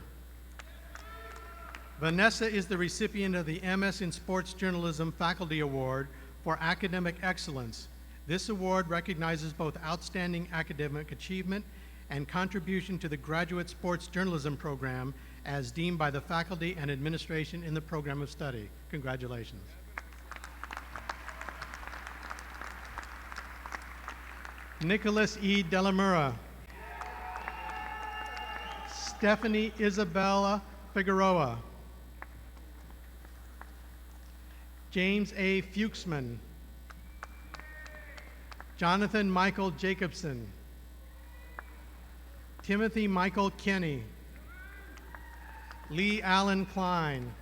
Vanessa is the recipient of the MS in Sports Journalism Faculty Award for Academic Excellence. This award recognizes both outstanding academic achievement and contribution to the graduate sports journalism program as deemed by the faculty and administration in the program of study. Congratulations. Nicholas E. Delamura. Stephanie Isabella Figueroa. James A. Fuchsman. Jonathan Michael Jacobson. Timothy Michael Kenny. Lee Allen Klein.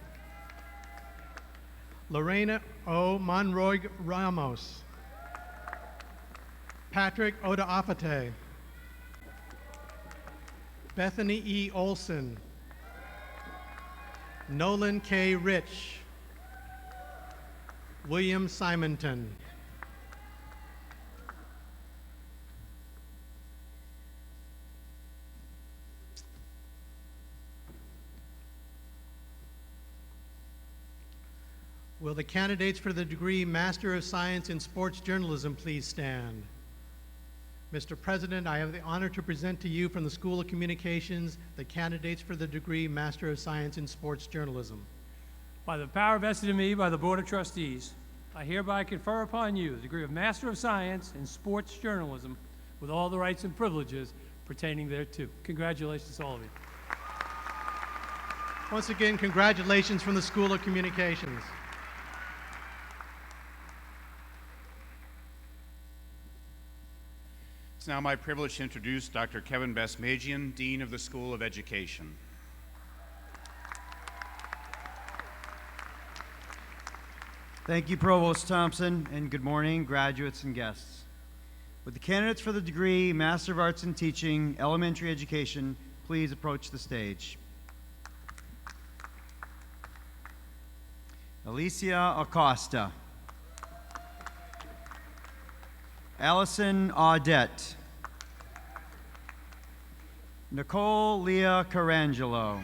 Lorena O. Monroy Ramos. Patrick Odaafate. Bethany E. Olson. Nolan K. Rich. William Simonton. Will the candidates for the degree Master of Science in Sports Journalism please stand? Mr. President, I have the honor to present to you from the School of Communications the candidates for the degree Master of Science in Sports Journalism. By the power vested in me by the Board of Trustees, I hereby confer upon you the degree of Master of Science in Sports Journalism with all the rights and privileges pertaining thereto. Congratulations to all of you. Once again, congratulations from the School of Communications. It's now my privilege to introduce Dr. Kevin Basmajian, Dean of the School of Education. Thank you, Provost Thompson, and good morning, graduates and guests. Would the candidates for the degree Master of Arts in Teaching, Elementary Education, please approach the stage. Alicia Acosta. Allison Audette. Nicole Leah Carangelo.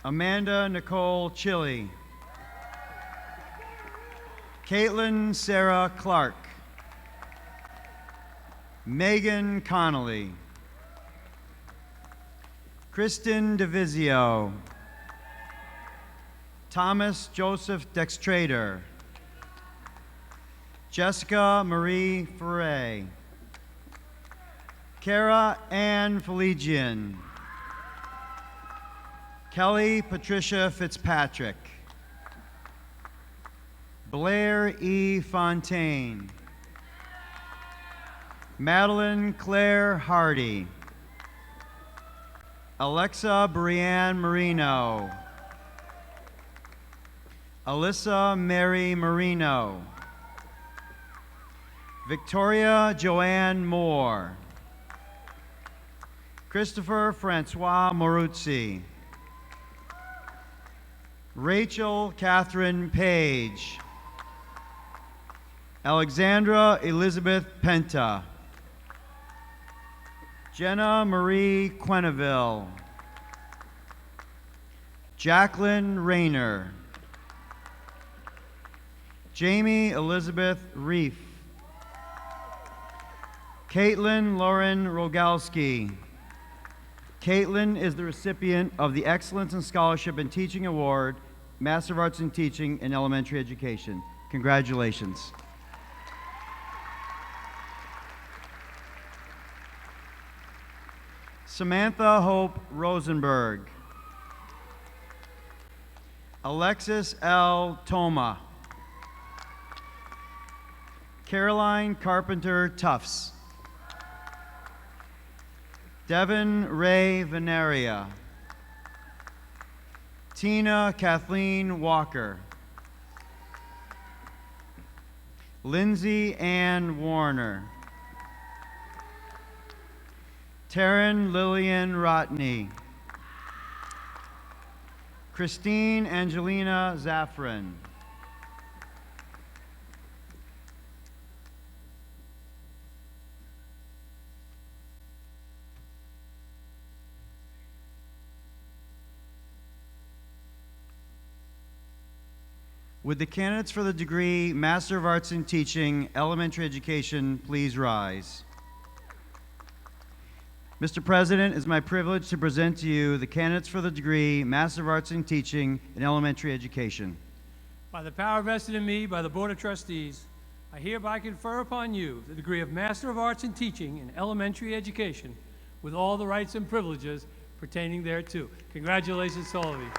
Amanda Nicole Chili. Caitlin Sarah Clark. Megan Connolly. Kristen DeVizio. Thomas Joseph Dextrader. Jessica Marie Ferre. Kara Ann Feligian. Kelly Patricia Fitzpatrick. Blair E. Fontaine. Madeline Claire Hardy. Alexa Brianne Marino. Alyssa Mary Marino. Victoria Joanne Moore. Christopher Francois Moruzzi. Rachel Catherine Page. Alexandra Elizabeth Penta. Jenna Marie Quenneville. Jacqueline Rayner. Jamie Elizabeth Reef. Caitlin Lauren Rogalski. Caitlin is the recipient of the Excellence in Scholarship and Teaching Award, Master of Arts in Teaching in Elementary Education. Congratulations. Samantha Hope Rosenberg. Alexis L. Toma. Caroline Carpenter Tufts. Devin Ray Veneria. Tina Kathleen Walker. Lindsay Ann Warner. Taryn Lillian Rotney. Christine Angelina Zaffron. Would the candidates for the degree Master of Arts in Teaching, Elementary Education, please rise? Mr. President, it's my privilege to present to you the candidates for the degree Master of Arts in Teaching in Elementary Education. By the power vested in me by the Board of Trustees, I hereby confer upon you the degree of Master of Arts in Teaching in Elementary Education with all the rights and privileges pertaining thereto. Congratulations to all of you.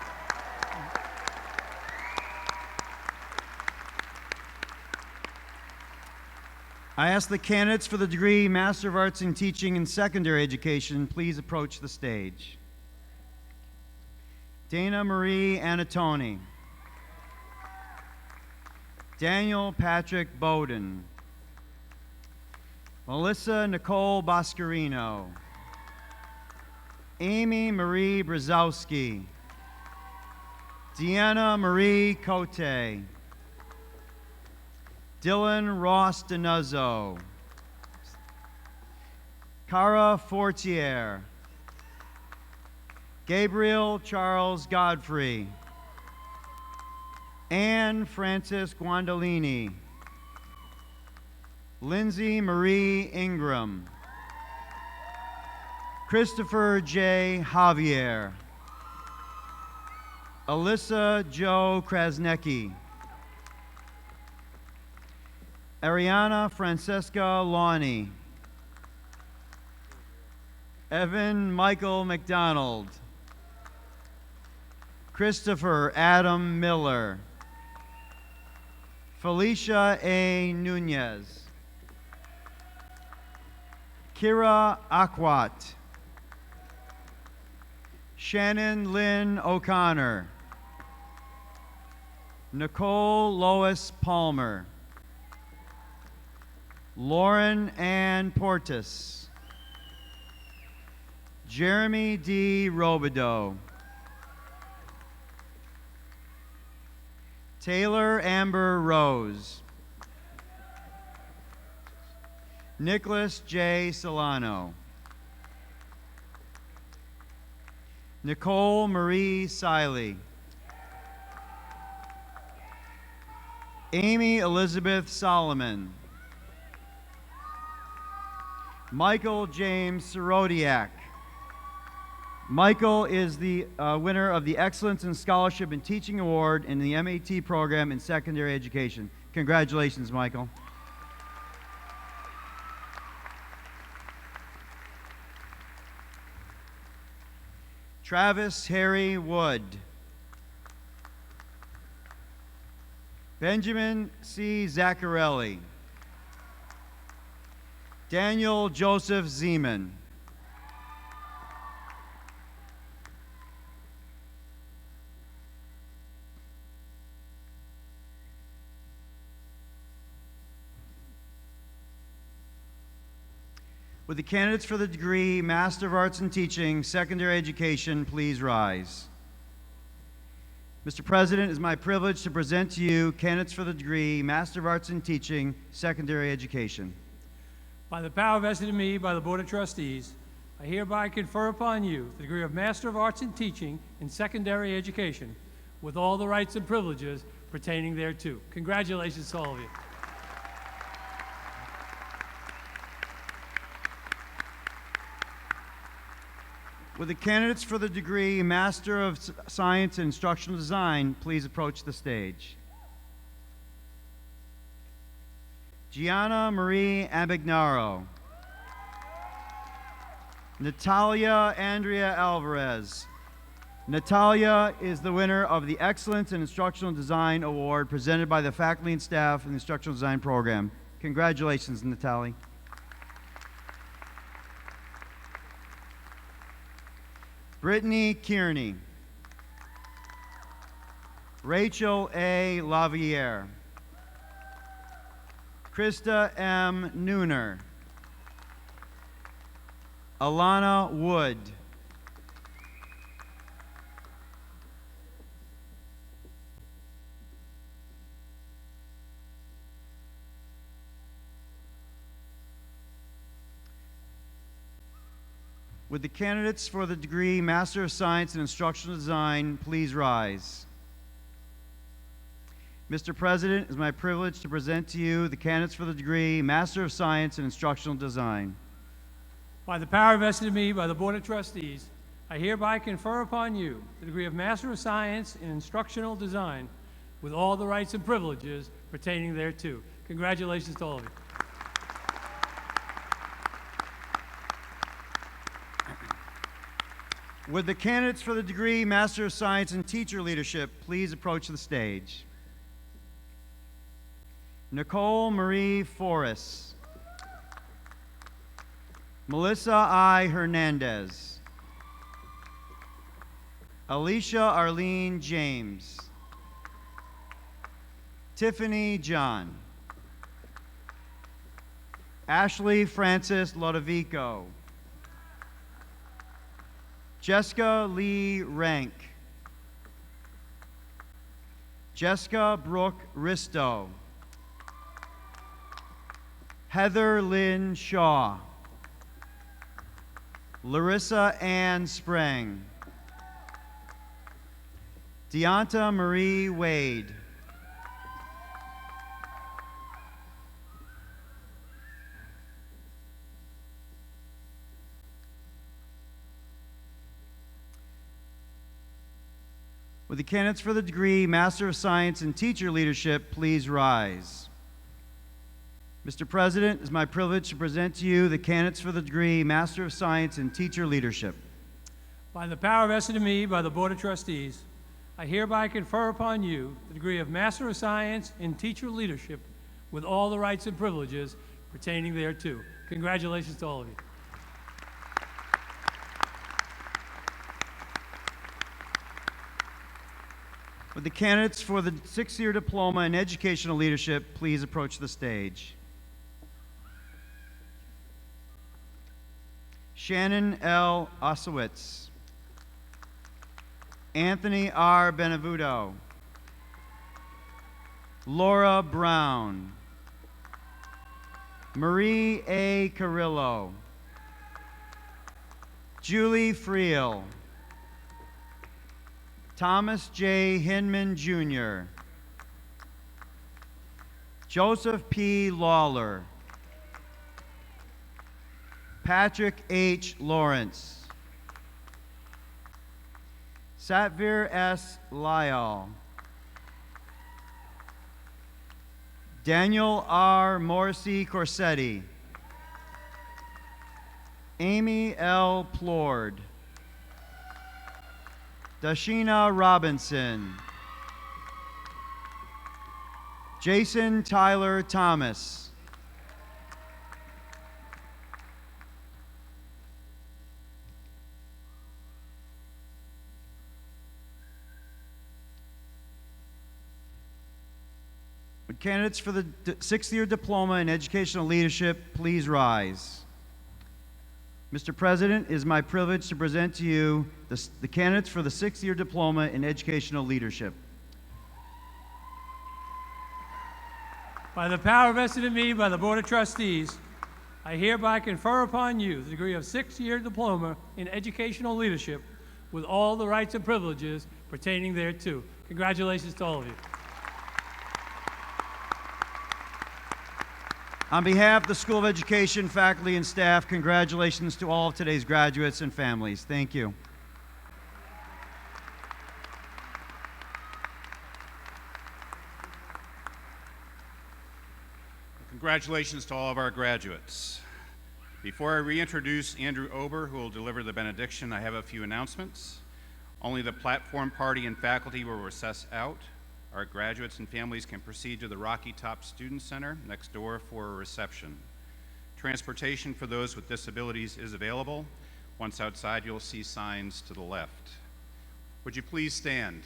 I ask the candidates for the degree Master of Arts in Teaching in Secondary Education please approach the stage. Dana Marie Anatoni. Daniel Patrick Bowden. Melissa Nicole Boscarino. Amy Marie Brzezowski. Deanna Marie Cote. Dylan Ross Denuzzo. Cara Fortier. Gabriel Charles Godfrey. Anne Frances Guandolini. Lindsay Marie Ingram. Christopher J. Javier. Alyssa Joe Krasnecki. Ariana Francesca Lawney. Evan Michael McDonald. Christopher Adam Miller. Felicia A. Nunez. Kira Aquat. Shannon Lynn O'Connor. Nicole Lois Palmer. Lauren Ann Portis. Jeremy D. Robideau. Taylor Amber Rose. Nicholas J. Solano. Nicole Marie Siley. Amy Elizabeth Solomon. Michael James Sirodiak. Michael is the winner of the Excellence in Scholarship and Teaching Award in the MAT program in secondary education. Congratulations, Michael. Travis Harry Wood. Benjamin C. Zaccarelli. Daniel Joseph Zeman. Would the candidates for the degree Master of Arts in Teaching, Secondary Education, please rise? Mr. President, it is my privilege to present to you candidates for the degree Master of Arts in Teaching, Secondary Education. By the power vested in me by the Board of Trustees, I hereby confer upon you the degree of Master of Arts in Teaching in Secondary Education with all the rights and privileges pertaining thereto. Congratulations to all of you. Would the candidates for the degree Master of Science in Instructional Design please approach the stage? Gianna Marie Abignaro. Natalia Andrea Alvarez. Natalia is the winner of the Excellence in Instructional Design Award presented by the faculty and staff in the Instructional Design program. Congratulations, Natalia. Brittany Kearney. Rachel A. Laviere. Krista M. Nooner. Alana Wood. Would the candidates for the degree Master of Science in Instructional Design please rise? Mr. President, it is my privilege to present to you the candidates for the degree Master of Science in Instructional Design. By the power vested in me by the Board of Trustees, I hereby confer upon you the degree of Master of Science in Instructional Design with all the rights and privileges pertaining thereto. Congratulations to all of you. Would the candidates for the degree Master of Science in Teacher Leadership please approach the stage? Nicole Marie Forrest. Melissa I. Hernandez. Alicia Arlene James. Tiffany John. Ashley Francis Lodovico. Jessica Lee Rank. Jessica Brooke Risto. Heather Lynn Shaw. Larissa Ann Sprang. Deonta Marie Wade. Would the candidates for the degree Master of Science in Teacher Leadership please rise? Mr. President, it is my privilege to present to you the candidates for the degree Master of Science in Teacher Leadership. By the power vested in me by the Board of Trustees, I hereby confer upon you the degree of Master of Science in Teacher Leadership with all the rights and privileges pertaining thereto. Congratulations to all of you. Would the candidates for the 6-year diploma in educational leadership please approach the stage? Shannon L. Osowitz. Anthony R. Benevuto. Laura Brown. Marie A. Carrillo. Julie Friel. Thomas J. Hinman, Jr., Joseph P. Lawler, Patrick H. Lawrence, Satvir S. Lyall, Daniel R. Morrissey Corsetti, Amy L. Plord, Dashina Robinson, Jason Tyler Thomas, would candidates for the sixth-year diploma in educational leadership please rise? Mr. President, it is my privilege to present to you the candidates for the sixth-year diploma in educational leadership. By the power vested in me by the Board of Trustees, I hereby confer upon you the degree of sixth-year diploma in educational leadership with all the rights and privileges pertaining thereto. Congratulations to all of you. On behalf of the School of Education, faculty, and staff, congratulations to all of today's graduates and families. Thank you. Congratulations to all of our graduates. Before I reintroduce Andrew Ober, who will deliver the benediction, I have a few announcements. Only the platform party and faculty will recess out. Our graduates and families can proceed to the Rocky Top Student Center next door for a reception. Transportation for those with disabilities is available. Once outside, you'll see signs to the left. Would you please stand?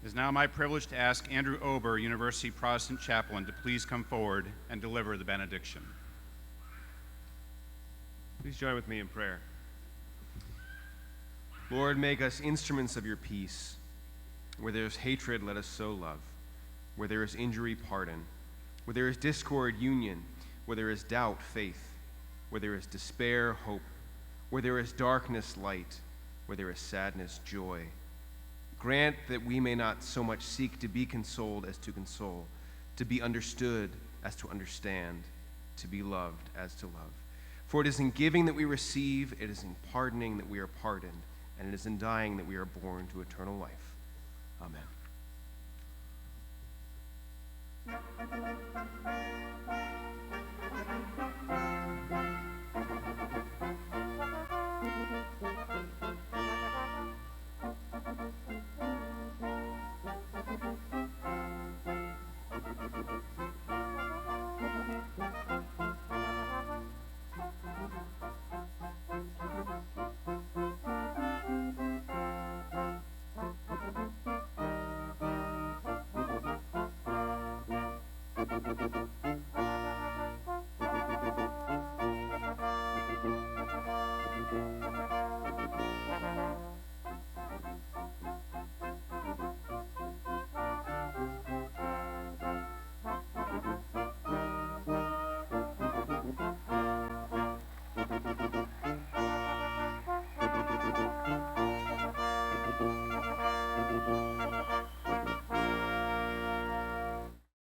It is now my privilege to ask Andrew Ober, University Protestant Chaplain, to please come forward and deliver the benediction. Please join with me in prayer. Lord, make us instruments of your peace. Where there is hatred, let us sow love. Where there is injury, pardon. Where there is discord, union. Where there is doubt, faith. Where there is despair, hope. Where there is darkness, light. Where there is sadness, joy. Grant that we may not so much seek to be consoled as to console, to be understood as to understand, to be loved as to love. For it is in giving that we receive, it is in pardoning that we are pardoned, and it is in dying that we are born to eternal life. Amen.